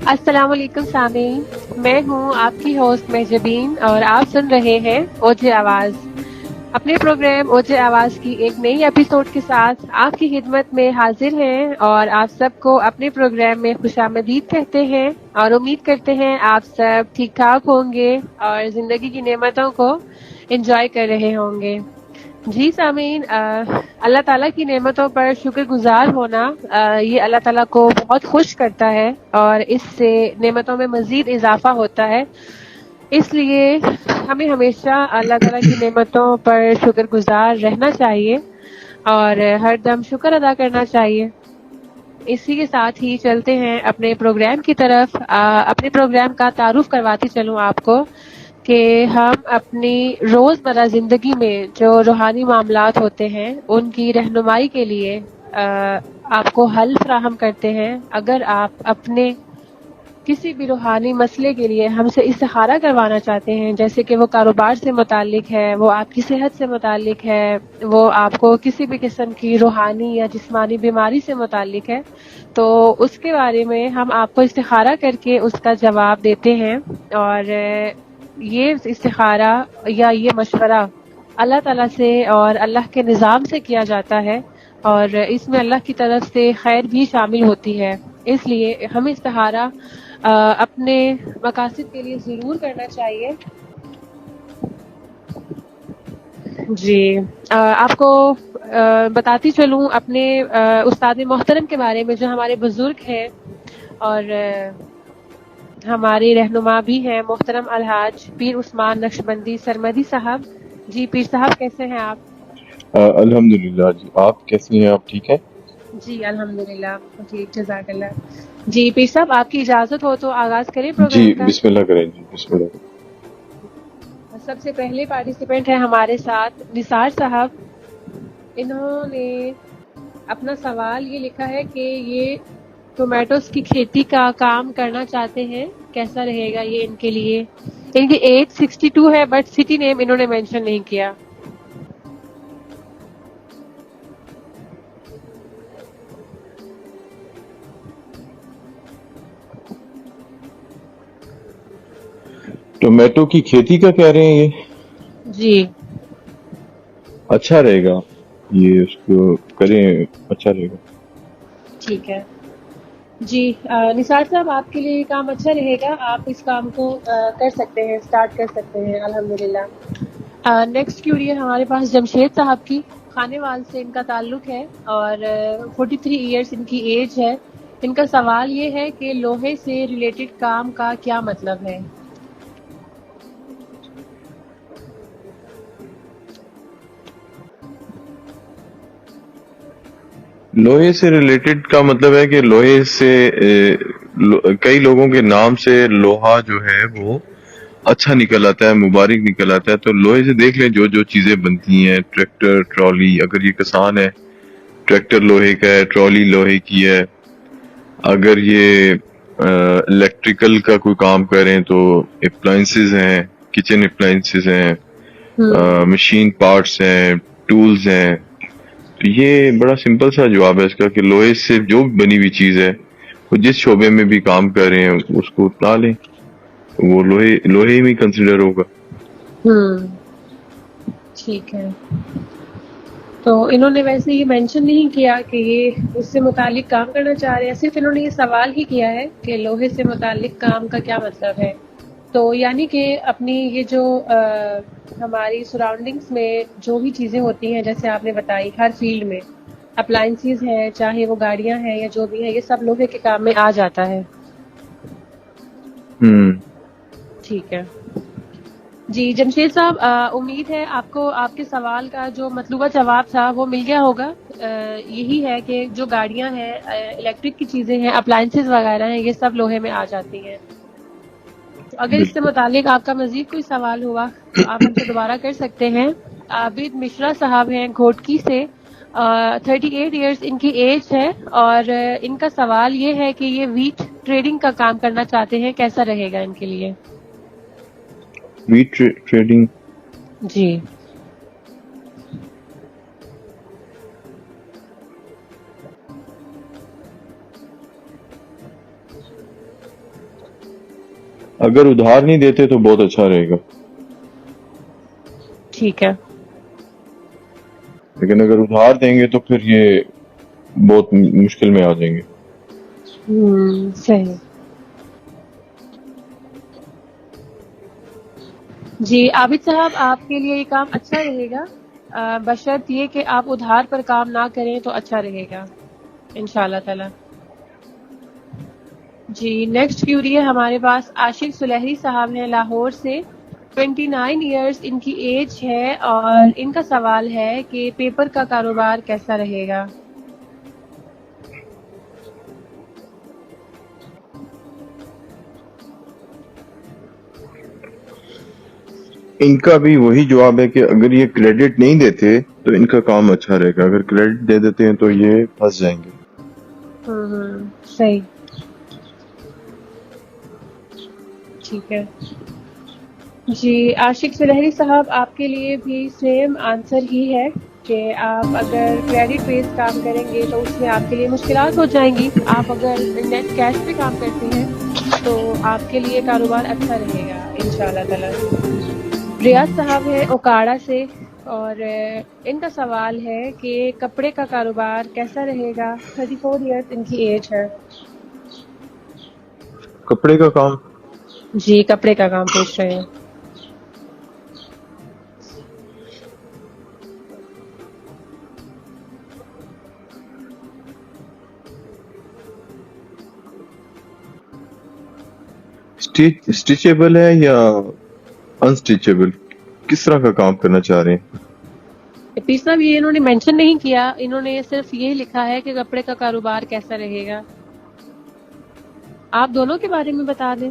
السلام علیکم سامعین، میں ہوں آپ کی ہوسٹ مہجبین اور آپ سن رہے ہیں اوجے آواز۔ اپنے پروگرام اوجے آواز کی ایک نئی ایپیسوڈ کے ساتھ آپ کی خدمت میں حاضر ہیں اور آپ سب کو اپنے پروگرام میں خوش آمدید کہتے ہیں اور امید کرتے ہیں آپ سب ٹھیک ٹھاک ہوں گے اور زندگی کی نعمتوں کو انجوائے کر رہے ہوں گے۔ جی سامعین، اللہ تعالیٰ کی نعمتوں پر شکر گزار ہونا یہ اللہ تعالیٰ کو بہت خوش کرتا ہے اور اس سے نعمتوں میں مزید اضافہ ہوتا ہے۔ اس لیے ہمیں ہمیشہ اللہ تعالیٰ کی نعمتوں پر شکر گزار رہنا چاہیے اور ہر دم شکر ادا کرنا چاہیے۔ اسی کے ساتھ ہی چلتے ہیں اپنے پروگرام کی طرف۔ اپنے پروگرام کا تعارف کرواتی چلوں آپ کو کہ ہم اپنی روزمرہ زندگی میں جو روحانی معاملات ہوتے ہیں ان کی رہنمائی کے لیے آپ کو حل فراہم کرتے ہیں۔ اگر آپ اپنے کسی بھی روحانی مسئلے کے لیے ہم سے استخارہ کروانا چاہتے ہیں، جیسے کہ وہ کاروبار سے متعلق ہے، وہ آپ کی صحت سے متعلق ہے، وہ آپ کو کسی بھی قسم کی روحانی یا جسمانی بیماری سے متعلق ہے، تو اس کے بارے میں ہم آپ کو استخارہ کر کے اس کا جواب دیتے ہیں۔ اور یہ استخارہ یا یہ مشورہ اللہ تعالیٰ سے اور اللہ کے نظام سے کیا جاتا ہے اور اس میں اللہ کی طرف سے خیر بھی شامل ہوتی ہے۔ اس لیے ہمیں استخارہ اپنے مقاصد کے لیے ضرور کرنا چاہیے۔ جی، آپ کو بتاتی چلوں اپنے استاد محترم کے بارے میں جو ہمارے بزرگ ہیں اور ہمارے رہنما بھی ہیں، محترم الحاج پیر عثمان نقشبندی سرمدی صاحب۔ جی پیر صاحب، کیسے ہیں آپ؟ الحمدللہ جی، آپ کیسی ہیں؟ آپ ٹھیک ہیں؟ جی الحمدللہ، جی جزاک اللہ۔ جی پیر صاحب، آپ کی اجازت ہو تو آغاز کریں جی پروگرام کا۔ بسم اللہ کریں جی، بسم اللہ کریں۔ سب سے پہلے پارٹیسپینٹ ہیں ہمارے ساتھ نثار صاحب۔ انہوں نے اپنا سوال یہ لکھا ہے کہ یہ ٹومیٹوز کی کھیتی کا کام کرنا چاہتے ہیں، کیسا رہے گا یہ ان کے لیے؟ ان کی ایج 62 ہے بٹ سٹی نیم انہوں نے مینشن نہیں کیا۔ ٹومیٹو کی کھیتی کا کہہ رہے ہیں؟ یہ جی اچھا رہے گا، یہ اس کو کریں، اچھا رہے گا۔ ٹھیک ہے جی۔ نثار صاحب، آپ کے لیے یہ کام اچھا رہے گا، آپ اس کام کو کر سکتے ہیں، سٹارٹ کر سکتے ہیں الحمدللہ۔ نیکسٹ کیوری ہے ہمارے پاس جمشید صاحب کی۔ خانے وال سے ان کا تعلق ہے اور 43 ایئرس ان کی ایج ہے۔ ان کا سوال یہ ہے کہ لوہے سے ریلیٹڈ کام کا کیا مطلب ہے؟ لوہے سے ریلیٹڈ کا مطلب ہے کہ لوہے سے کئی لوگوں کے نام سے لوہا جو ہے وہ اچھا نکل آتا ہے، مبارک نکل آتا ہے۔ تو لوہے سے دیکھ لیں جو جو چیزیں بنتی ہیں، ٹریکٹر، ٹرالی، اگر یہ کسان ہے ٹریکٹر لوہے کا ہے، ٹرالی لوہے کی ہے۔ اگر یہ الیکٹریکل کا کوئی کام کریں تو اپلائنسز ہیں، کچن اپلائنسز ہیں، مشین پارٹس ہیں، ٹولز ہیں۔ تو یہ بڑا سمپل سا جواب ہے اس کا کہ لوہے سے جو بنی ہوئی چیز ہے، وہ جس شعبے میں بھی کام کر رہے ہیں اس کو اپنا لیں، وہ لوہے میں کنسیڈر ہوگا۔ ٹھیک ہے، تو انہوں نے ویسے یہ مینشن نہیں کیا کہ یہ اس سے متعلق کام کرنا چاہ رہے ہیں، صرف انہوں نے یہ سوال ہی کیا ہے کہ لوہے سے متعلق کام کا کیا مطلب ہے۔ تو یعنی کہ اپنی یہ جو ہماری سراؤنڈنگس میں جو بھی چیزیں ہوتی ہیں، جیسے آپ نے بتائی ہر فیلڈ میں اپلائنسز ہیں، چاہے وہ گاڑیاں ہیں یا جو بھی ہیں، یہ سب لوہے کے کام میں آ جاتا ہے۔ ٹھیک ہے جی جمشید صاحب، امید ہے آپ کو آپ کے سوال کا جو مطلوبہ جواب تھا وہ مل گیا ہوگا۔ یہی ہے کہ جو گاڑیاں ہیں، الیکٹرک کی چیزیں ہیں، اپلائنسز وغیرہ ہیں، یہ سب لوہے میں آ جاتی ہیں۔ تو اگر اس سے متعلق آپ کا مزید کوئی سوال ہوا تو آپ ہم سے دوبارہ کر سکتے ہیں۔ عابد مشرا صاحب ہیں گھوٹکی سے، 38 ایئرس ان کی ایج ہے اور ان کا سوال یہ ہے کہ یہ ویٹ ٹریڈنگ کا کام کرنا چاہتے ہیں، کیسا رہے گا ان کے لیے؟ ویٹ ٹریڈنگ، جی اگر ادھار نہیں دیتے تو بہت اچھا رہے گا، ٹھیک ہے. لیکن اگر ادھار دیں گے تو پھر یہ بہت مشکل میں آ جائیں گے. صحیح. جی عابد صاحب، آپ کے لیے یہ کام اچھا رہے گا، بشرط یہ کہ آپ ادھار پر کام نہ کریں تو اچھا رہے گا انشاءاللہ تعالی. جی نیکسٹ کیوری ہے ہمارے پاس عاشق سلیحری صاحب ہیں لاہور سے. 29 ایئرس ان کی ایج ہے اور ان کا سوال ہے کہ پیپر کا کاروبار کیسا رہے گا. ان کا بھی وہی جواب ہے کہ اگر یہ کریڈٹ نہیں دیتے تو ان کا کام اچھا رہے گا، اگر کریڈٹ دے دیتے ہیں تو یہ پھنس جائیں گے. صحیح. ٹھیک ہے. جی عاشق سلیحری صاحب، آپ کے لیے بھی سیم آنسر ہی ہے کہ آپ اگر کریڈٹ بیس کام کریں گے تو اس میں آپ کے لیے مشکلات ہو جائیں گی. آپ اگر نیٹ کیش پہ کام کرتے ہیں تو آپ کے لیے کاروبار اچھا رہے گا انشاءاللہ تعالی. ریاض صاحب ہے اوکاڑا سے اور ان کا سوال ہے کہ کپڑے کا کاروبار کیسا رہے گا. 34 ایئرس ان کی ایج ہے. کپڑے کا کام جی کپڑے کا کام پوچھ رہے ہیں. اسٹیچیبل ہے یا انسٹیچیبل، کس طرح کا کام کرنا چاہ رہے ہیں؟ پیر صاحب یہ انہوں نے مینشن نہیں کیا، انہوں نے صرف یہ لکھا ہے کہ کپڑے کا کاروبار کیسا رہے گا. آپ دونوں کے بارے میں بتا دیں.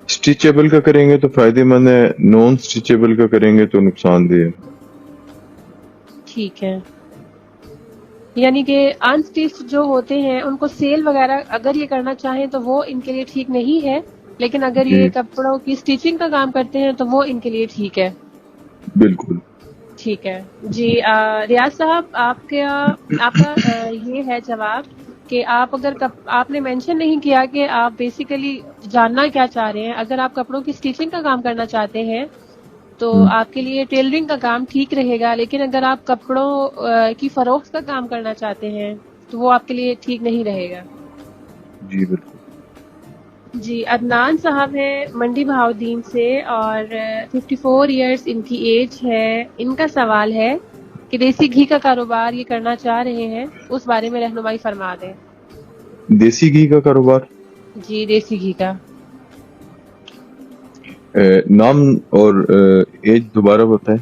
اسٹیچیبل کا کریں گے تو فائدے مند ہے، نان اسٹیچیبل کا کریں گے تو نقصان دہ ہے. ٹھیک ہے. یعنی کہ ان اسٹیچ جو ہوتے ہیں ان کو سیل وغیرہ اگر یہ کرنا چاہیں تو وہ ان کے لیے ٹھیک نہیں ہے، لیکن اگر جی یہ کپڑوں کی اسٹیچنگ کا کام کرتے ہیں تو وہ ان کے لیے ٹھیک ہے. بالکل. ٹھیک ہے. جی ریاض صاحب، آپ کا یہ ہے جواب کہ آپ اگر آپ نے مینشن نہیں کیا کہ آپ بیسیکلی جاننا کیا چاہ رہے ہیں. اگر آپ کپڑوں کی اسٹیچنگ کا کام کرنا چاہتے ہیں تو آپ کے لیے ٹیلرنگ کا کام ٹھیک رہے گا، لیکن اگر آپ کپڑوں کی فروخت کا کام کرنا چاہتے ہیں تو وہ آپ کے لیے ٹھیک نہیں رہے گا. جی بالکل. جی عدنان صاحب ہیں منڈی بہاؤدین سے اور 54 ایئرس ان کی ایج ہے. ان کا سوال ہے کہ دیسی گھی کا کاروبار یہ کرنا چاہ رہے ہیں، اس بارے میں رہنمائی فرما دیں. دیسی گھی کا کاروبار، جی دیسی گھی کا نام اور ایج دوبارہ بتائیں.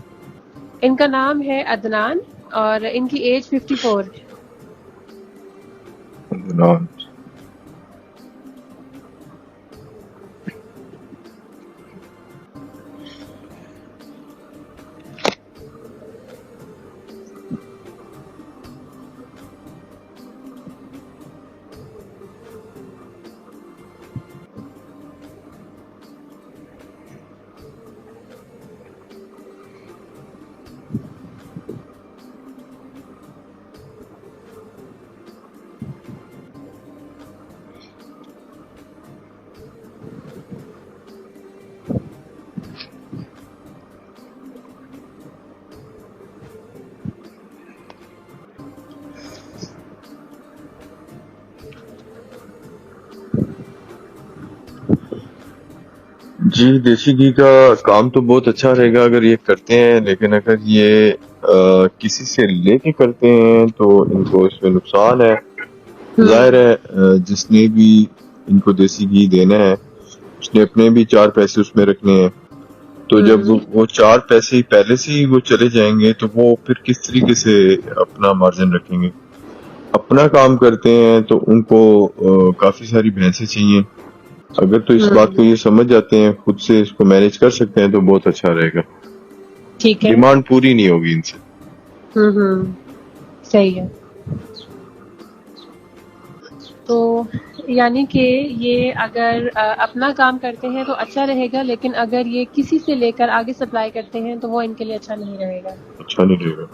ان کا نام ہے عدنان اور ان کی ایج 54. نام جی دیسی گھی کا کام تو بہت اچھا رہے گا اگر یہ کرتے ہیں، لیکن اگر یہ کسی سے لے کے کرتے ہیں تو ان کو اس میں نقصان ہے. ظاہر ہے جس نے بھی ان کو دیسی گھی دینا ہے اس نے اپنے بھی 4 پیسے اس میں رکھنے ہیں، تو جب وہ 4 پیسے پہلے سے ہی وہ چلے جائیں گے تو وہ پھر کس طریقے سے اپنا مارجن رکھیں گے. اپنا کام کرتے ہیں تو ان کو کافی ساری بھینسیں چاہیے. اگر تو اس بات کو یہ سمجھ جاتے ہیں، خود سے اس کو مینج کر سکتے ہیں تو بہت اچھا رہے گا. ٹھیک ہے. ڈیمانڈ پوری نہیں ہوگی ان سے. صحیح ہے. تو یعنی کہ یہ اگر اپنا کام کرتے ہیں تو اچھا رہے گا، لیکن اگر یہ کسی سے لے کر آگے سپلائی کرتے ہیں تو وہ ان کے لیے اچھا نہیں رہے گا. اچھا نہیں رہے گا.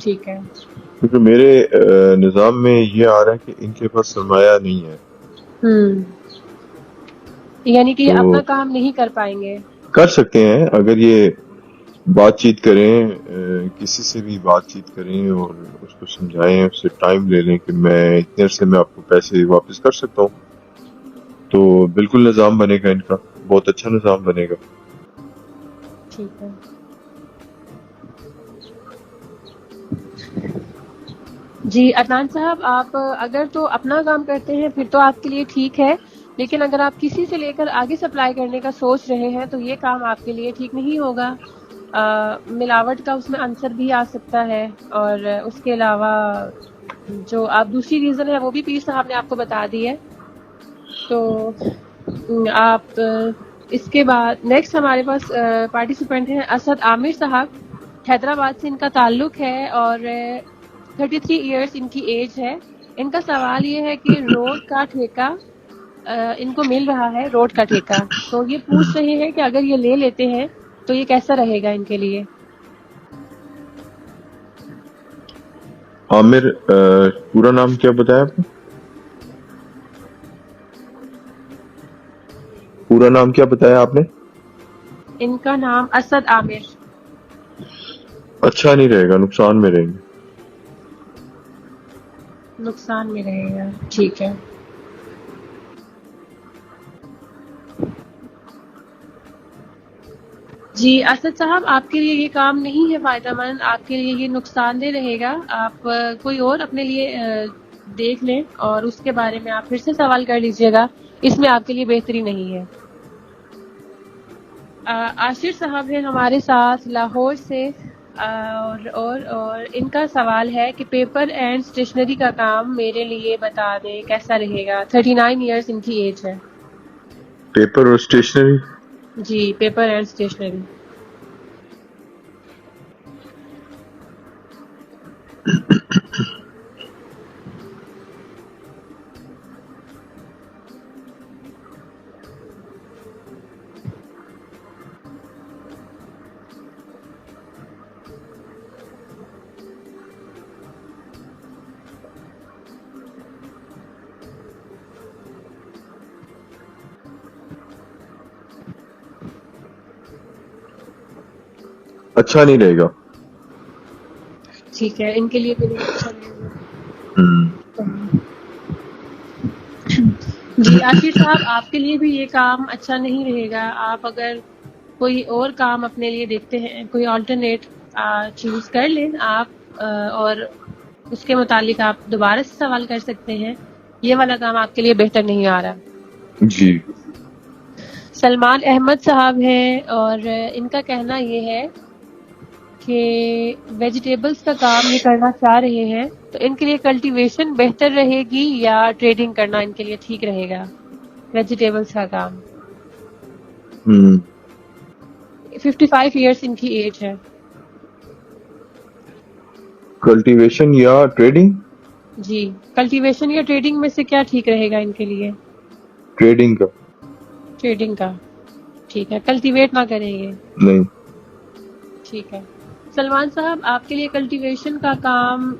ٹھیک ہے. کیونکہ میرے نظام میں یہ آ رہا ہے کہ ان کے پاس سرمایہ نہیں ہے. یعنی کہ یہ تو اپنا کام نہیں کر پائیں گے. کر سکتے ہیں اگر یہ بات چیت کریں، کسی سے بھی بات چیت کریں اور اس کو سمجھائیں، اس سے ٹائم لے لیں کہ میں اتنے عرصے میں آپ کو پیسے واپس کر سکتا ہوں، تو بالکل نظام بنے گا ان کا، بہت اچھا نظام بنے گا. ٹھیک ہے. جی عدنان صاحب، آپ اگر تو اپنا کام کرتے ہیں پھر تو آپ کے لیے ٹھیک ہے، لیکن اگر آپ کسی سے لے کر آگے سپلائی کرنے کا سوچ رہے ہیں تو یہ کام آپ کے لیے ٹھیک نہیں ہوگا. ملاوٹ کا اس میں عنصر بھی آ سکتا ہے، اور اس کے علاوہ جو آپ دوسری ریزن ہے وہ بھی پیر صاحب نے آپ کو بتا دی ہے. تو آپ اس کے بعد نیکسٹ ہمارے پاس پارٹیسپینٹ ہیں اسد عامر صاحب. حیدرآباد سے ان کا تعلق ہے اور 33 ایئرس ان کی ایج ہے. ان کا سوال یہ ہے کہ روڈ کا ٹھیکہ ان کو مل رہا ہے، روڈ کا ٹھیکہ، تو یہ پوچھ رہے ہیں کہ اگر یہ لے لیتے ہیں تو یہ کیسا رہے گا ان کے لیے. عامر، پورا نام کیا بتایا آپ نے؟ پورا نام کیا بتایا آپ نے؟ ان کا نام اسد عامر. اچھا نہیں رہے گا، نقصان میں رہیں گے. نقصان میں رہے گا، ٹھیک ہے. جی اسد صاحب، آپ کے لیے یہ کام نہیں ہے فائدہ مند، آپ کے لیے یہ نقصان دہ رہے گا. آپ کوئی اور اپنے لیے دیکھ لیں اور اس کے بارے میں آپ پھر سے سوال کر لیجئے گا، اس میں آپ کے لیے بہتری نہیں ہے. عاشر صاحب ہیں ہمارے ساتھ لاہور سے، اور ان کا سوال ہے کہ پیپر اینڈ اسٹیشنری کا کام میرے لیے بتا دیں کیسا رہے گا. 39 ایئرس ان کی ایج ہے. پیپر اور اسٹیشنری؟ جی پیپر اینڈ اسٹیشنری. اچھا نہیں رہے گا. ٹھیک ہے، ان کے لیے بالکل اچھا رہے گا. جی عاشر صاحب، آپ کے لیے بھی یہ کام اچھا نہیں رہے گا. آپ اگر کوئی اور کام اپنے لیے دیکھتے ہیں، کوئی آلٹرنیٹ چوز کر لیں آپ، اور اس کے متعلق آپ دوبارہ سے سوال کر سکتے ہیں. یہ والا کام آپ کے لیے بہتر نہیں آ رہا. جی. سلمان احمد صاحب ہیں اور ان کا کہنا یہ ہے کہ ویجیٹیبلز کا کام یہ کرنا چاہ رہے ہیں، تو ان کے لیے کلٹیویشن بہتر رہے گی یا ٹریڈنگ کرنا ان کے لیے ٹھیک رہے گا ویجیٹیبلز کا کام. 55 ایئرس ان کی ایج ہے. کلٹیویشن یا ٹریڈنگ؟ جی کلٹیویشن یا ٹریڈنگ میں سے کیا ٹھیک رہے گا ان کے لیے؟ ٹریڈنگ کا. ٹریڈنگ کا، ٹھیک ہے. کلٹیویٹ نہ کریں گے؟ نہیں. ٹھیک ہے. سلمان صاحب، آپ کے لیے کلٹیویشن کا کام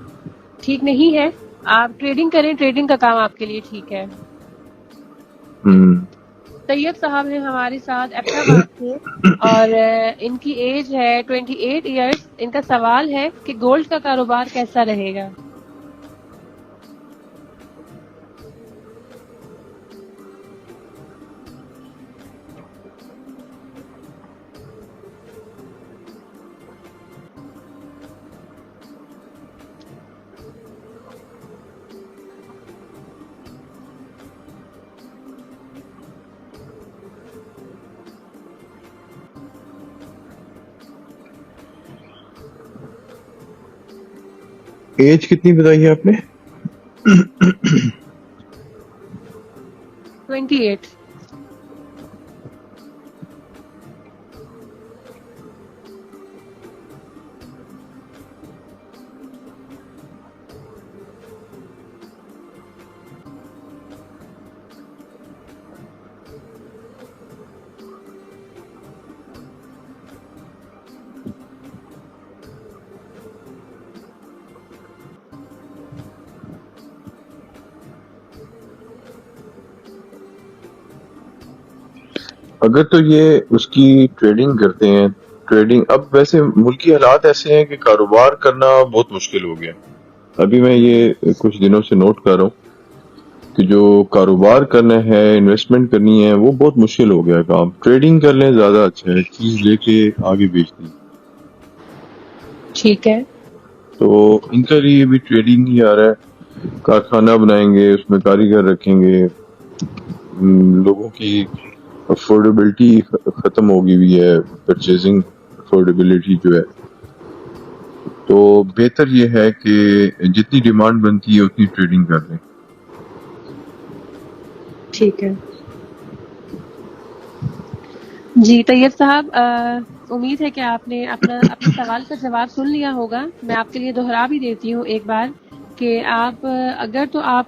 ٹھیک نہیں ہے، آپ ٹریڈنگ کریں، ٹریڈنگ کا کام آپ کے لیے ٹھیک ہے. طیب صاحب ہیں ہمارے ساتھ ایبٹ آباد سے اور ان کی ایج ہے 28 ایئرس. ان کا سوال ہے کہ گولڈ کا کاروبار کیسا رہے گا. ایج کتنی بتائی ہے آپ نے؟ 28. اگر تو یہ اس کی ٹریڈنگ کرتے ہیں، ٹریڈنگ اب ویسے ملکی حالات ایسے ہیں کہ کاروبار کرنا بہت مشکل ہو گیا. ابھی میں یہ کچھ دنوں سے نوٹ کر رہا ہوں کہ جو کاروبار کرنا ہے، انویسٹمنٹ کرنی ہے، وہ بہت مشکل ہو گیا کام. ٹریڈنگ کر لیں زیادہ اچھا ہے، چیز لے کے آگے بیچ دیں. ٹھیک ہے. تو ان کا لیے بھی ٹریڈنگ ہی آ رہا ہے. کارخانہ بنائیں گے، اس میں کاریگر رکھیں گے. لوگوں کی افورڈیبلٹی ختم ہوگی ہوئی ہے، پرچیزنگ افورڈیبلٹی جو ہے. تو بہتر یہ ہے کہ جتنی ڈیمانڈ بنتی ہے اتنی ٹریڈنگ کر لیں. ٹھیک ہے. جی طیب صاحب، امید ہے کہ آپ نے اپنے سوال کا جواب سن لیا ہوگا. میں آپ کے لیے دوہرا بھی دیتی ہوں ایک بار کہ آپ اگر تو آپ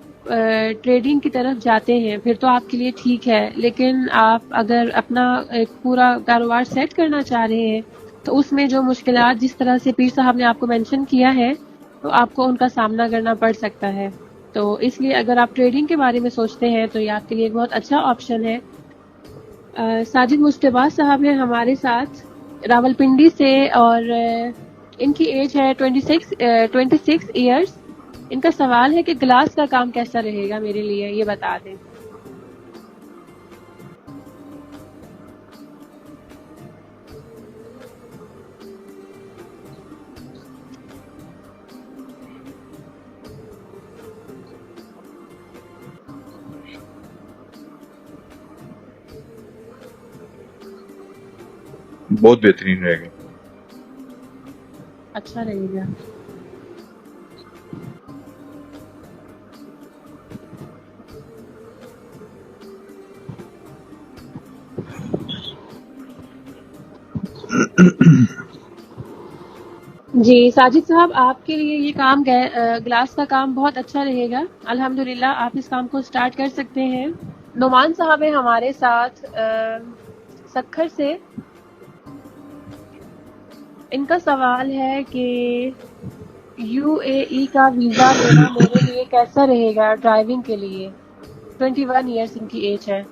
ٹریڈنگ کی طرف جاتے ہیں پھر تو آپ کے لیے ٹھیک ہے، لیکن آپ اگر اپنا ایک پورا کاروبار سیٹ کرنا چاہ رہے ہیں تو اس میں جو مشکلات جس طرح سے پیر صاحب نے آپ کو مینشن کیا ہے تو آپ کو ان کا سامنا کرنا پڑ سکتا ہے. تو اس لیے اگر آپ ٹریڈنگ کے بارے میں سوچتے ہیں تو یہ آپ کے لیے ایک بہت اچھا آپشن ہے. ساجد مشتبہ صاحب ہیں ہمارے ساتھ راول پنڈی سے، اور ان کی ایج ہے 26 ایئرس. ان کا سوال ہے کہ گلاس کا کام کیسا رہے گا میرے لیے، یہ بتا دیں. بہت بہترین رہے گا. اچھا رہے گا. جی ساجد صاحب، آپ کے لیے یہ کام گلاس کا کام بہت اچھا رہے گا. الحمدللہ آپ اس کام کو سٹارٹ کر سکتے ہیں. نعمان صاحب ہیں ہمارے ساتھ سکھر سے. ان کا سوال ہے کہ یو اے ای کا ویزا لینا میرے لیے کیسا رہے گا ڈرائیونگ کے لیے. 21 ایئرس ان کی ایج ہے.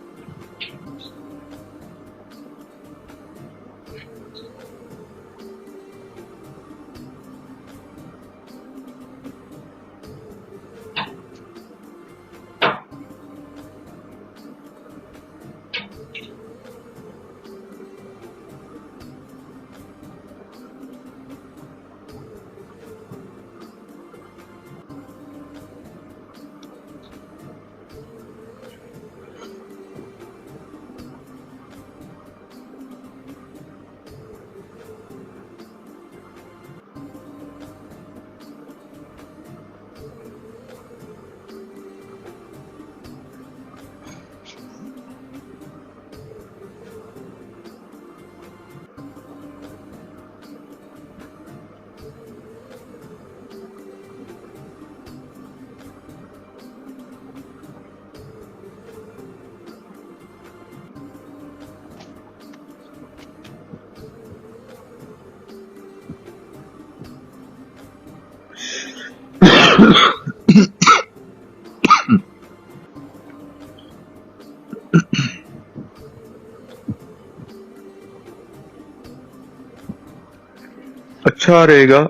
اچھا رہے گا،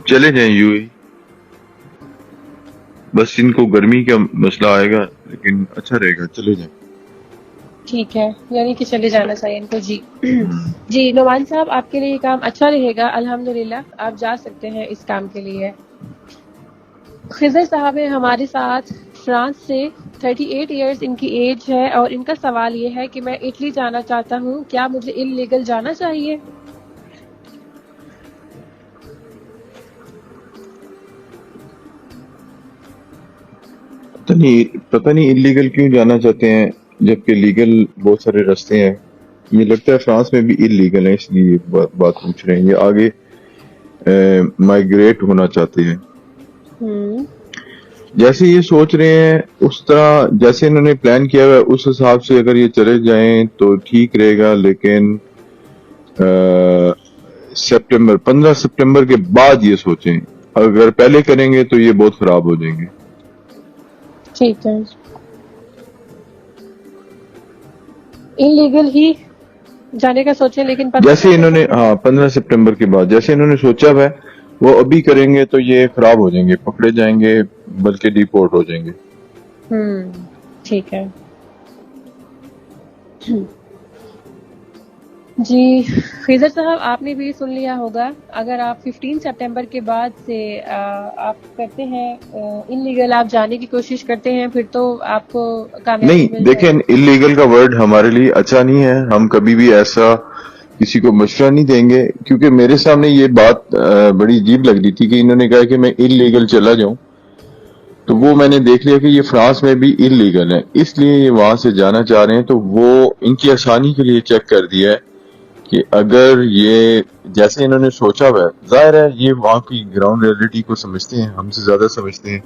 چلے جائیں یو اے. بس ان کو گرمی کا مسئلہ آئے گا، لیکن اچھا رہے گا، چلے جائیں. ٹھیک ہے، یعنی کہ چلے جانا چاہیے ان کو. جی جی نعمان صاحب، آپ کے لیے یہ کام اچھا رہے گا. الحمدللہ آپ جا سکتے ہیں اس کام کے لیے. خضر صاحب ہیں ہمارے ساتھ فرانس سے. 38 ایئرس ان کی ایج ہے، اور ان کا سوال یہ ہے کہ میں اٹلی جانا چاہتا ہوں، کیا مجھے انلیگل جانا چاہیے؟ پتہ نہیں انلیگل کیوں جانا چاہتے ہیں جبکہ لیگل بہت سارے راستے ہیں. یہ لگتا ہے فرانس میں بھی انلیگل ہے، اس لیے بات پوچھ رہے ہیں. یہ آگے مائگریٹ ہونا چاہتے ہیں. جیسے یہ سوچ رہے ہیں اس طرح جیسے انہوں نے پلان کیا ہوا ہے اس حساب سے اگر یہ چلے جائیں تو ٹھیک رہے گا، لیکن 15 سپٹمبر کے بعد یہ سوچیں. اگر پہلے کریں گے تو یہ بہت خراب ہو جائیں گے. ٹھیک ہے. ان لیگل ہی جانے کا سوچیں، لیکن جیسے انہوں نے 15 سپٹمبر کے بعد جیسے انہوں نے سوچا ہے وہ ابھی کریں گے تو یہ خراب ہو جائیں گے، پکڑے جائیں گے، بلکہ ڈیپورٹ ہو جائیں گے۔ ٹھیک ہے جی خضر صاحب، آپ نے بھی سن لیا ہوگا، اگر آپ 15 سپٹمبر کے بعد سے آپ کرتے ہیں ان لیگل، آپ جانے کی کوشش کرتے ہیں، پھر تو آپ کو کامیابی نہیں مل دیکھیں، جائے گی۔ انلیگل کا ورڈ ہمارے لیے اچھا نہیں ہے، ہم کبھی بھی ایسا کسی کو مشورہ نہیں دیں گے، کیونکہ میرے سامنے یہ بات بڑی عجیب لگ رہی تھی کہ انہوں نے کہا کہ میں انلیگل چلا جاؤں، تو وہ میں نے دیکھ لیا کہ یہ فرانس میں بھی انلیگل ہے، اس لیے یہ وہاں سے جانا چاہ رہے ہیں، تو وہ ان کی آسانی کے لیے چیک کر دیا ہے کہ اگر یہ جیسے انہوں نے سوچا ہوا ہے، ظاہر ہے یہ وہاں کی گراؤنڈ ریئلٹی کو سمجھتے ہیں، ہم سے زیادہ سمجھتے ہیں،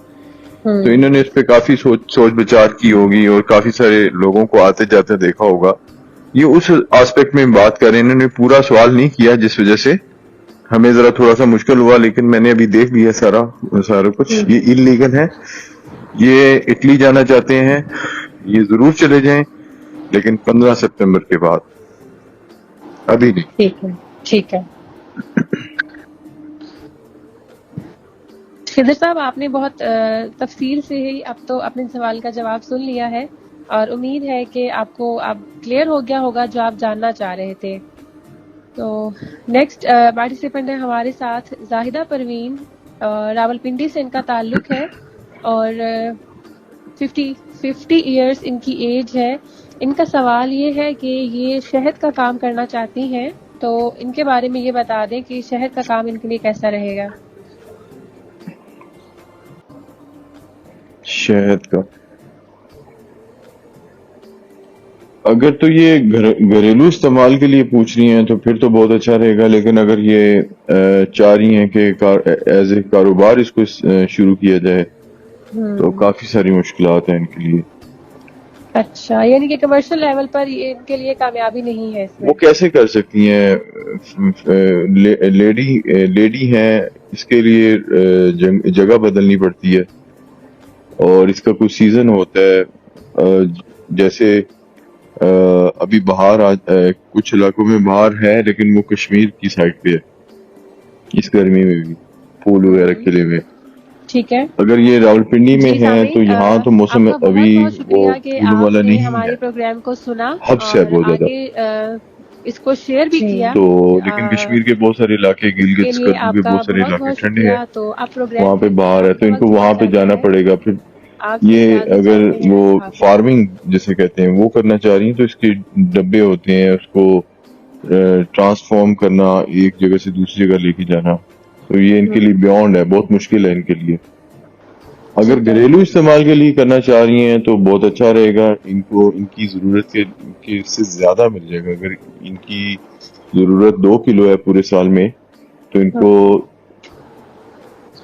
تو انہوں نے اس پہ کافی سوچ بچار کی ہوگی اور کافی سارے لوگوں کو آتے جاتے دیکھا ہوگا۔ یہ اس آسپیکٹ میں بات کر رہے ہیں، انہوں نے پورا سوال نہیں کیا، جس وجہ سے ہمیں ذرا تھوڑا سا مشکل ہوا، لیکن میں نے ابھی دیکھ لیا سارا کچھ، یہ انلیگل ہے، یہ اٹلی جانا چاہتے ہیں، یہ ضرور چلے جائیں، لیکن 15 سپتمبر کے بعد، ابھی نہیں۔ ٹھیک ہے خضر صاحب، آپ نے بہت تفصیل سے ہی اب تو اپنے سوال کا جواب سن لیا ہے، اور امید ہے کہ آپ کو اب کلیئر ہو گیا ہوگا جو آپ جاننا چاہ رہے تھے۔ تو نیکسٹ پارٹیسپینٹ ہے ہمارے ساتھ زاہدہ پروین، راولپنڈی سے ان کا تعلق ہے، اور 50 ایئرس ان کی ایج ہے۔ ان کا سوال یہ ہے کہ یہ شہد کا کام کرنا چاہتی ہیں، تو ان کے بارے میں یہ بتا دیں کہ شہد کا کام ان کے لیے کیسا رہے گا۔ شہد کا اگر تو یہ گھریلو استعمال کے لیے پوچھ رہی ہیں تو پھر تو بہت اچھا رہے گا، لیکن اگر یہ چاہ رہی ہیں کہ ایز اے کاروبار اس کو شروع کیا جائے تو کافی ساری مشکلات ہیں ان کے لیے۔ اچھا، یعنی کہ کمرشل لیول پر ان کے لیے کامیابی نہیں ہے اس میں۔ وہ کیسے کر سکتی ہیں؟ لیڈی ہیں، اس کے لیے جگہ بدلنی پڑتی ہے، اور اس کا کوئی سیزن ہوتا ہے، جیسے ابھی بہار کچھ علاقوں میں بہار ہے، لیکن وہ کشمیر کی سائڈ پہ ہے اس گرمی میں بھی پھول وغیرہ کھلے ہوئے۔ ٹھیک ہے، اگر یہ راولپنڈی میں ہے سامعین، تو یہاں تو موسم آپ کا ابھی بہت بہت وہ شکریہ کہ پھولوں آپ والا نے نہیں ہے، ہمارے پروگرام کو سنا حبس ہے اور بہت زیادہ، آگے اس کو شیئر بھی کیا۔ تو لیکن کشمیر کے بہت سارے علاقے، اس کے گلگت لیے سکردو آپ کے کا بہت سارے بہت علاقے بہت ٹھنڈے ہیں، شکریہ۔ تو آپ پروگرام وہاں پہ کے باہر ہے اختتام تو کا ان کو وقت ہوا وہاں پہ چاہتا جانا ہے، پڑے گا۔ پھر آپ سے یہ اجازت اگر چاہتے ہیں، وہ اللہ حافظ۔ فارمنگ جسے کہتے ہیں وہ کرنا چاہ رہی ہیں تو اس کے ڈبے ہوتے ہیں، اس کو ٹرانسفارم کرنا، ایک جگہ سے دوسری جگہ لے کے جانا، تو یہ ان کے لیے بیونڈ ہے، بہت مشکل ہے ان کے لیے۔ اگر ٹھیک ہے، گھریلو استعمال کے لیے کرنا چاہ رہی ہیں تو بہت اچھا رہے گا، ان کو ان کی ضرورت کے سے زیادہ مل جائے گا۔ اگر ان کی ضرورت 2 کلو ہے پورے سال میں تو ان کو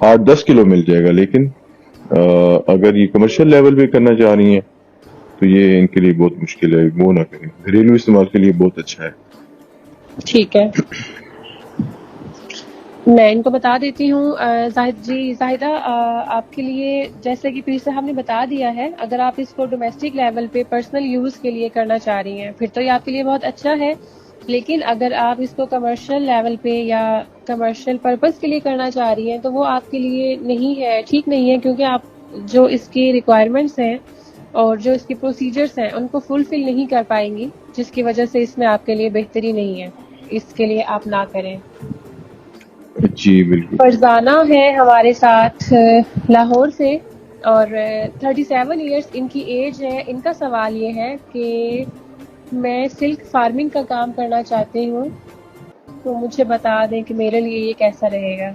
8-10 کلو مل جائے گا، لیکن اگر یہ کمرشل لیول پہ کرنا چاہ رہی ہیں تو یہ ان کے لیے بہت مشکل ہے، وہ نہ کریں، گھریلو استعمال کے لیے بہت اچھا ہے۔ ٹھیک ہے، میں ان کو بتا دیتی ہوں۔ زاہدہ، آپ کے لیے جیسے کہ پیر صاحب نے بتا دیا ہے، اگر آپ اس کو ڈومیسٹک لیول پہ پرسنل یوز کے لیے کرنا چاہ رہی ہیں پھر تو یہ آپ کے لیے بہت اچھا ہے، لیکن اگر آپ اس کو کمرشل لیول پہ یا کمرشل پرپز کے لیے کرنا چاہ رہی ہیں تو وہ آپ کے لیے نہیں ہے، ٹھیک نہیں ہے، کیونکہ آپ جو اس کی ریکوائرمنٹس ہیں اور جو اس کی پروسیجرز ہیں ان کو فلفل نہیں کر پائیں گی، جس کی وجہ سے اس میں آپ کے لیے بہتری نہیں ہے، اس کے لیے آپ نہ کریں۔ جی بالکل۔ فرزانہ ہے ہمارے ساتھ لاہور سے، اور 37 ایئرس ان کی ایج ہے۔ ان کا سوال یہ ہے کہ میں سلک فارمنگ کا کام کرنا چاہتی ہوں، تو مجھے بتا دیں کہ میرے لیے یہ کیسا رہے گا۔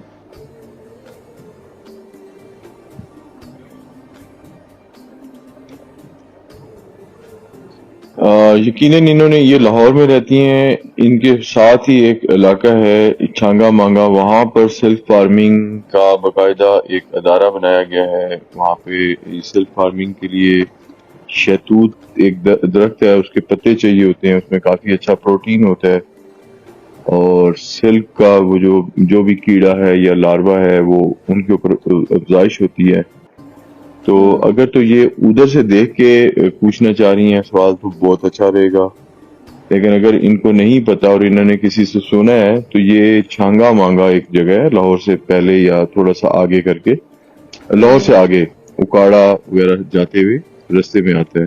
یقیناً انہوں نے، یہ لاہور میں رہتی ہیں، ان کے ساتھ ہی ایک علاقہ ہے چھانگا مانگا، وہاں پر سلک فارمنگ کا باقاعدہ ایک ادارہ بنایا گیا ہے۔ وہاں پہ سلک فارمنگ کے لیے شہتوت ایک درخت ہے، اس کے پتے چاہیے ہوتے ہیں، اس میں کافی اچھا پروٹین ہوتا ہے، اور سلک کا وہ جو بھی کیڑا ہے یا لاروا ہے وہ ان کے اوپر افزائش ہوتی ہے۔ تو اگر تو یہ ادھر سے دیکھ کے پوچھنا چاہ رہی ہیں سوال تو بہت اچھا رہے گا، لیکن اگر ان کو نہیں پتا اور انہوں نے کسی سے سنا ہے تو یہ چھانگا مانگا ایک جگہ ہے لاہور سے پہلے یا تھوڑا سا آگے کر کے، لاہور سے آگے اکاڑا وغیرہ جاتے ہوئے رستے میں آتا ہے،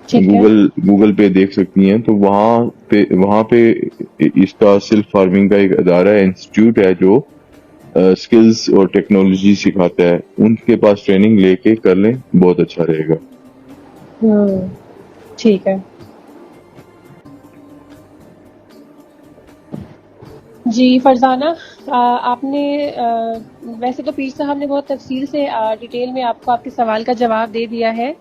ٹھیک ہے. گوگل پہ دیکھ سکتی ہیں. تو وہاں پہ اس کا سیلف فارمنگ کا ایک ادارہ ہے، انسٹیٹیوٹ ہے جو سکلز اور ٹیکنالوجی سکھاتا ہے. ان کے پاس ٹریننگ لے کے کر لیں، بہت اچھا رہے گا. ٹھیک ہے. جی فرزانہ، آپ نے ویسے تو پیر صاحب نے بہت تفصیل سے ڈیٹیل میں آپ کو آپ کے سوال کا جواب دے دیا ہے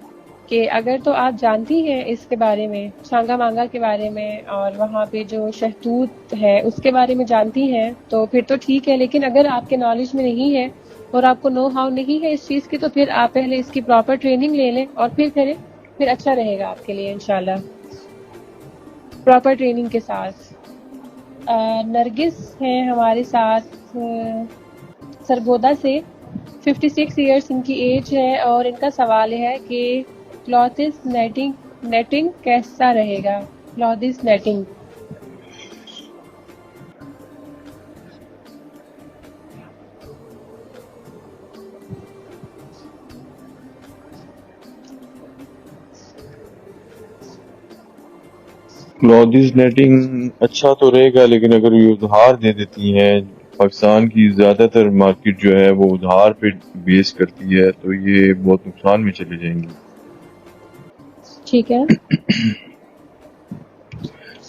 کہ اگر تو آپ جانتی ہیں اس کے بارے میں، چھانگا مانگا کے بارے میں اور وہاں پہ جو شہتوت ہے اس کے بارے میں جانتی ہیں تو پھر تو ٹھیک ہے. لیکن اگر آپ کے نالج میں نہیں ہے اور آپ کو نو ہاؤ نہیں ہے اس چیز کی تو پھر آپ پہلے اس کی پراپر ٹریننگ لے لیں اور پھر کریں، پھر اچھا رہے گا آپ کے لیے انشاءاللہ. پراپر ٹریننگ کے ساتھ. نرگس ہیں ہمارے ساتھ سرگودا سے، 56 ایئرس ان کی ایج ہے اور ان کا سوال ہے کہ کلاتھس نیٹنگ کیسا رہے گا؟ Clothes netting. کلوتھز نیٹنگ اچھا تو رہے گا، لیکن اگر یہ ادھار دے دیتی ہیں، پاکستان کی زیادہ تر مارکیٹ جو ہے وہ ادھار پہ بیس کرتی ہے، تو یہ بہت نقصان میں چلے جائیں گی. ٹھیک ہے.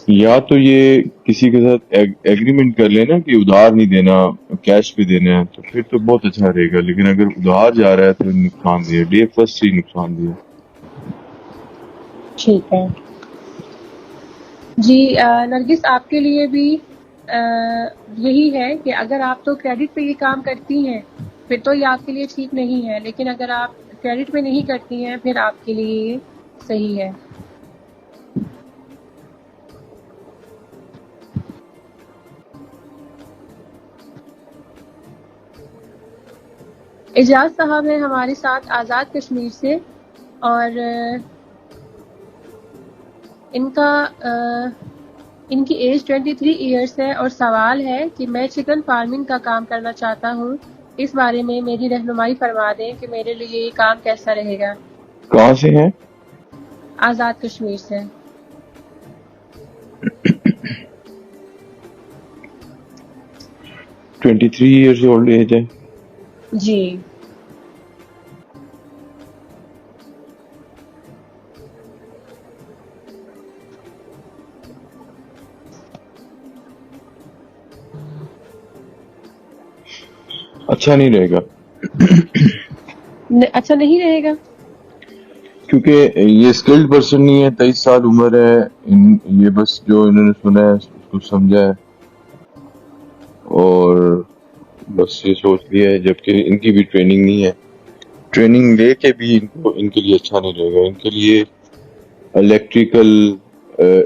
یا تو یہ کسی کے ساتھ ایگریمنٹ کر لینا کہ ادھار نہیں دینا، کیش پہ دینا ہے، تو پھر تو بہت اچھا رہے گا. لیکن اگر ادھار جا رہا ہے تو نقصان دہ ہے، ڈے فرسٹ ہی نقصان دہ ہے. ٹھیک ہے. جی نرگس، آپ کے لیے بھی یہی ہے کہ اگر آپ تو کریڈٹ پہ یہ کام کرتی ہیں پھر تو یہ آپ کے لیے ٹھیک نہیں ہے، لیکن اگر آپ کریڈٹ پہ نہیں کرتی ہیں پھر آپ کے لیے یہ صحیح ہے. اعجاز صاحب ہیں ہمارے ساتھ آزاد کشمیر سے، اور ان کی ایج 23 ایئرس ہے اور سوال ہے کہ میں چکن فارمنگ کا کام کرنا چاہتا ہوں، اس بارے میں میری رہنمائی فرما دیں کہ میرے لیے یہ کام کیسا رہے گا. کہاں سے ہیں؟ آزاد کشمیر سے. 23 ایئرز اولڈ ایج ہے. جی. اچھا نہیں رہے گا. اچھا نہیں رہے گا کیونکہ یہ اسکلڈ پرسن نہیں ہے، 23 سال عمر ہے، یہ بس جو انہوں نے سنا ہے اس کو سمجھا ہے اور بس یہ سوچ لیا ہے، جبکہ ان کی بھی ٹریننگ نہیں ہے. ٹریننگ لے کے بھی ان کے لیے اچھا نہیں رہے گا. ان کے لیے الیکٹریکل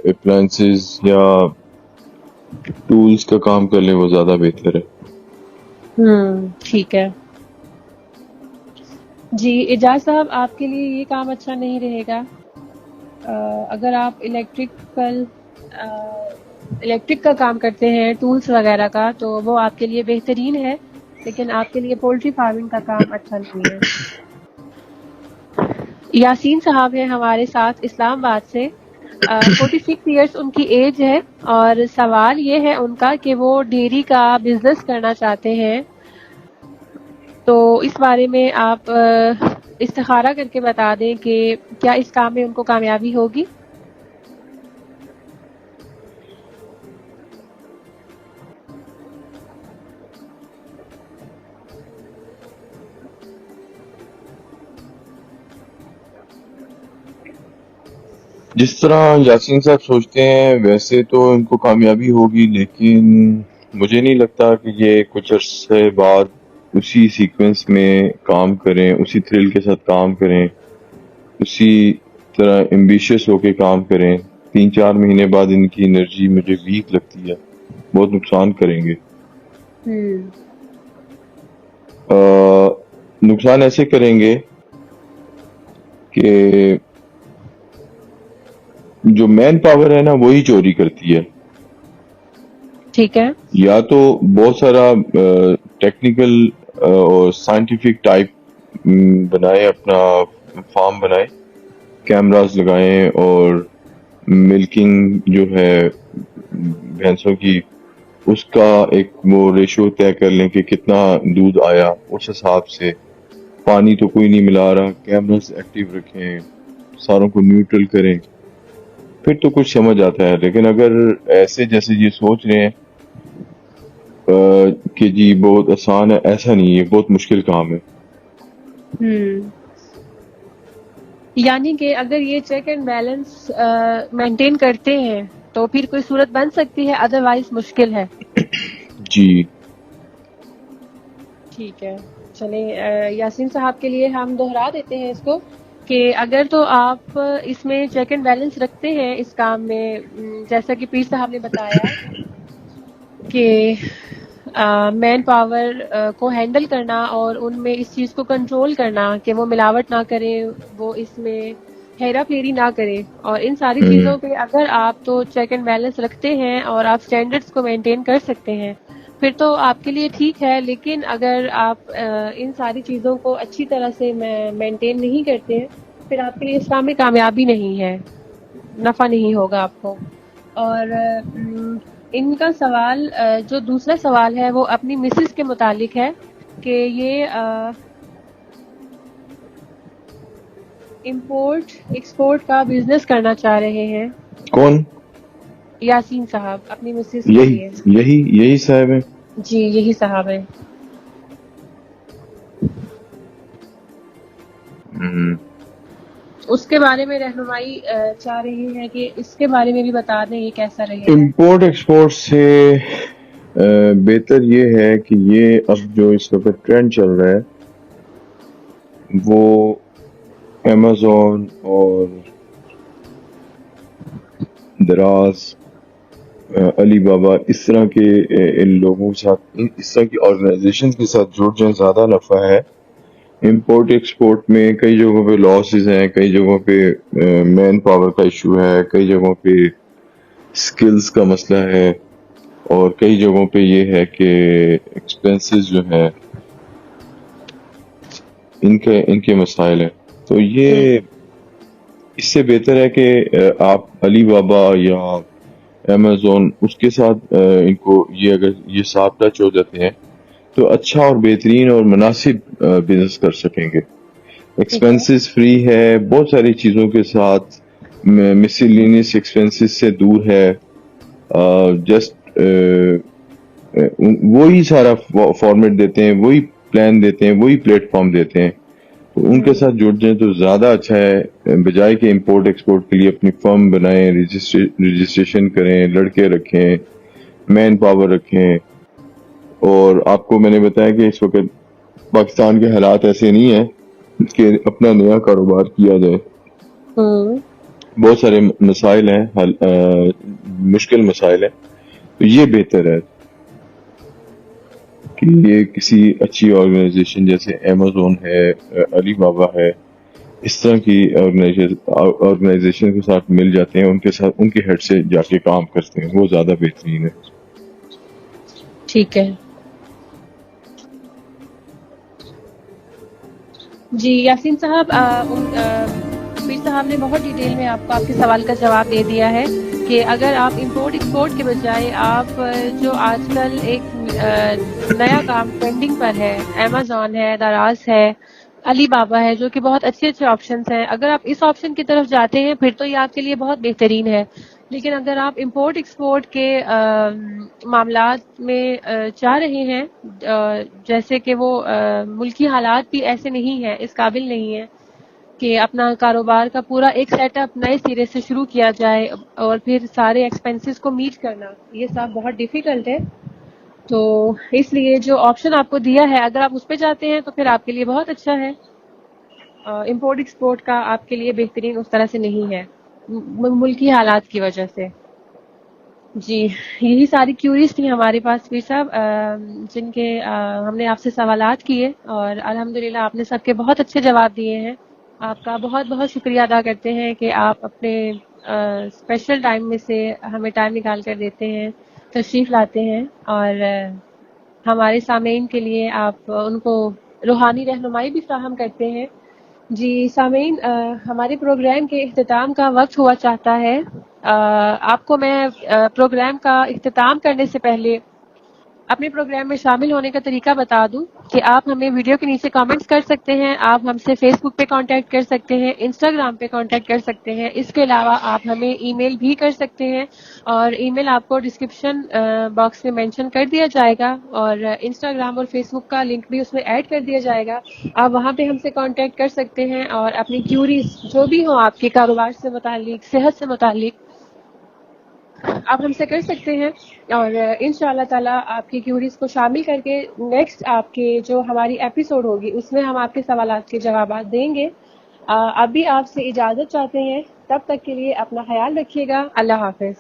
اپلائنسز یا ٹولز کا کام کر لیں، وہ زیادہ بہتر ہے. ٹھیک ہے. جی اعجاز صاحب، آپ کے لیے یہ کام اچھا نہیں رہے گا. اگر آپ الیکٹرک کا کام کرتے ہیں، ٹولز وغیرہ کا، تو وہ آپ کے لیے بہترین ہے، لیکن آپ کے لیے پولٹری فارمنگ کا کام اچھا نہیں ہے. یاسین صاحب ہیں ہمارے ساتھ اسلام آباد سے، 46 ایئرس ان کی ایج ہے اور سوال یہ ہے ان کا کہ وہ ڈیری کا بزنس کرنا چاہتے ہیں، تو اس بارے میں آپ استخارہ کر کے بتا دیں کہ کیا اس کام میں ان کو کامیابی ہوگی. جس طرح یاسین صاحب سوچتے ہیں ویسے تو ان کو کامیابی ہوگی، لیکن مجھے نہیں لگتا کہ یہ کچھ عرصے بعد اسی سیکوینس میں کام کریں، اسی تھرل کے ساتھ کام کریں، اسی طرح ایمبیشیس ہو کے کام کریں. 3-4 مہینے بعد ان کی انرجی مجھے ویک لگتی ہے، بہت نقصان کریں گے. نقصان ایسے کریں گے کہ جو مین پاور ہے نا وہی چوری کرتی ہے. ٹھیک ہے. یا تو بہت سارا ٹیکنیکل اور سائنٹیفک ٹائپ بنائے، اپنا فارم بنائے، کیمراز لگائیں اور ملکنگ جو ہے بھینسوں کی اس کا ایک وہ ریشو طے کر لیں کہ کتنا دودھ آیا، اس حساب سے. پانی تو کوئی نہیں ملا رہا، کیمراز ایکٹیو رکھیں، ساروں کو نیوٹرل کریں، پھر تو کچھ سمجھ آتا ہے. لیکن اگر ایسے جیسے یہ سوچ رہے ہیں کہ جی بہت آسان ہے، ایسا نہیں ہے، بہت مشکل کام ہے. یعنی کہ اگر یہ چیک اینڈ بیلنس مینٹین کرتے ہیں تو پھر کوئی صورت بن سکتی ہے، ادروائز مشکل ہے. جی ٹھیک ہے. چلیں یاسین صاحب کے لیے ہم دہرا دیتے ہیں اس کو کہ اگر تو آپ اس میں چیک اینڈ بیلنس رکھتے ہیں اس کام میں، جیسا کہ پیر صاحب نے بتایا کہ مین پاور کو ہینڈل کرنا اور ان میں اس چیز کو کنٹرول کرنا کہ وہ ملاوٹ نہ کریں، وہ اس میں ہیرا پھیری نہ کریں، اور ان ساری چیزوں پہ اگر آپ تو چیک اینڈ بیلنس رکھتے ہیں اور آپ سٹینڈرڈز کو مینٹین کر سکتے ہیں پھر تو آپ کے لیے ٹھیک ہے. لیکن اگر آپ ان ساری چیزوں کو اچھی طرح سے مینٹین نہیں کرتے ہیں پھر آپ کے لیے اس کام میں کامیابی نہیں ہے، نفع نہیں ہوگا آپ کو. اور ان کا سوال جو دوسرا سوال ہے وہ اپنی مسز کے متعلق ہے کہ یہ امپورٹ ایکسپورٹ کا بزنس کرنا چاہ رہے ہیں. کون؟ یاسین صاحب اپنی مسز کے لیے. یہی صاحب ہے. جی یہی صاحب ہے. اس کے بارے میں رہنمائی چاہ رہی ہیں کہ اس کے بارے میں بھی بتا دیں یہ کیسا رہے گا. امپورٹ ایکسپورٹ سے بہتر یہ ہے کہ یہ اب جو اس وقت ٹرینڈ چل رہا ہے وہ امیزون اور دراز، علی بابا، اس طرح کے ان لوگوں کے ساتھ، اس طرح کی آرگنائزیشن کے ساتھ جڑ جائیں، زیادہ نفع ہے. امپورٹ ایکسپورٹ میں کئی جگہوں پہ لاسز ہیں، کئی جگہوں پہ مین پاور کا ایشو ہے، کئی جگہوں پہ سکلز کا مسئلہ ہے، اور کئی جگہوں پہ یہ ہے کہ ایکسپینسز جو ہے ان کے مسائل ہیں. تو یہ اس سے بہتر ہے کہ آپ علی بابا یا امیزون اس کے ساتھ ان کو یہ اگر یہ ساتھ ٹچ ہو جاتے ہیں تو اچھا اور بہترین اور مناسب بزنس کر سکیں گے. ایکسپینسز فری ہے، بہت ساری چیزوں کے ساتھ مسلینیس ایکسپینسز سے دور ہے. جسٹ وہی سارا فارمیٹ دیتے ہیں، وہی پلان دیتے ہیں، وہی پلیٹ فارم دیتے ہیں. تو ان کے ساتھ جڑ جائیں تو زیادہ اچھا ہے، بجائے کہ امپورٹ ایکسپورٹ کے لیے اپنی فرم بنائیں، رجسٹریشن کریں، لڑکے رکھیں، مین پاور رکھیں. اور آپ کو میں نے بتایا کہ اس وقت پاکستان کے حالات ایسے نہیں ہیں کہ اپنا نیا کاروبار کیا جائے. بہت سارے مسائل ہیں، مشکل مسائل ہیں. تو یہ بہتر ہے کہ یہ کسی اچھی آرگنائزیشن جیسے امیزون ہے، علی بابا ہے، اس طرح کی آرگنائزیشن کے ساتھ مل جاتے ہیں، ان کے ساتھ ان کے ہیڈ سے جا کے کام کرتے ہیں، وہ زیادہ بہترین ہے. ٹھیک ہے جی. یاسین صاحب پیر صاحب نے بہت ڈیٹیل میں آپ کو آپ کے سوال کا جواب دے دیا ہے کہ اگر آپ امپورٹ ایکسپورٹ کے بجائے آپ جو آج کل ایک نیا کام ٹرینڈنگ پر ہے، امیزون ہے، دراز ہے، علی بابا ہے، جو کہ بہت اچھے اچھے آپشنز ہیں، اگر آپ اس آپشن کی طرف جاتے ہیں پھر تو یہ آپ کے لیے بہت بہترین ہے. لیکن اگر آپ امپورٹ ایکسپورٹ کے معاملات میں چاہ رہے ہیں، جیسے کہ وہ ملکی حالات بھی ایسے نہیں ہیں، اس قابل نہیں ہیں کہ اپنا کاروبار کا پورا ایک سیٹ اپ نئے سرے سے شروع کیا جائے اور پھر سارے ایکسپینسز کو میٹ کرنا، یہ سب بہت ڈیفیکلٹ ہے. تو اس لیے جو آپشن آپ کو دیا ہے اگر آپ اس پہ جاتے ہیں تو پھر آپ کے لیے بہت اچھا ہے. امپورٹ ایکسپورٹ کا آپ کے لیے بہترین اس طرح سے نہیں ہے ملکی حالات کی وجہ سے. جی یہی ساری کیوریز تھی ہمارے پاس پیر صاحب، جن کے ہم نے آپ سے سوالات کیے اور الحمدللہ آپ نے سب کے بہت اچھے جواب دیے ہیں. آپ کا بہت بہت شکریہ ادا کرتے ہیں کہ آپ اپنے اسپیشل ٹائم میں سے ہمیں ٹائم نکال کر دیتے ہیں، تشریف لاتے ہیں، اور ہمارے سامعین کے لیے آپ ان کو روحانی رہنمائی بھی فراہم کرتے ہیں۔ جی سامعین، ہمارے پروگرام کے اختتام کا وقت ہوا چاہتا ہے۔ آپ کو میں پروگرام کا اختتام کرنے سے پہلے اپنے پروگرام میں شامل ہونے کا طریقہ بتا دوں کہ آپ ہمیں ویڈیو کے نیچے کامنٹس کر سکتے ہیں، آپ ہم سے فیس بک پہ کانٹیکٹ کر سکتے ہیں، انسٹاگرام پہ کانٹیکٹ کر سکتے ہیں، اس کے علاوہ آپ ہمیں ای میل بھی کر سکتے ہیں، اور ای میل آپ کو ڈسکرپشن باکس میں مینشن کر دیا جائے گا، اور انسٹاگرام اور فیس بک کا لنک بھی اس میں ایڈ کر دیا جائے گا۔ آپ وہاں پہ ہم سے کانٹیکٹ کر سکتے ہیں اور اپنی کیوریز جو بھی ہوں آپ کے کاروبار سے متعلق، صحت سے متعلق، آپ ہم سے کر سکتے ہیں، اور ان شاء اللہ تعالیٰ آپ کی کیوریز کو شامل کر کے نیکسٹ آپ کے جو ہماری ایپیسوڈ ہوگی اس میں ہم آپ کے سوالات کے جوابات دیں گے۔ ابھی آپ سے اجازت چاہتے ہیں، تب تک کے لیے اپنا خیال رکھیے گا۔ اللہ حافظ۔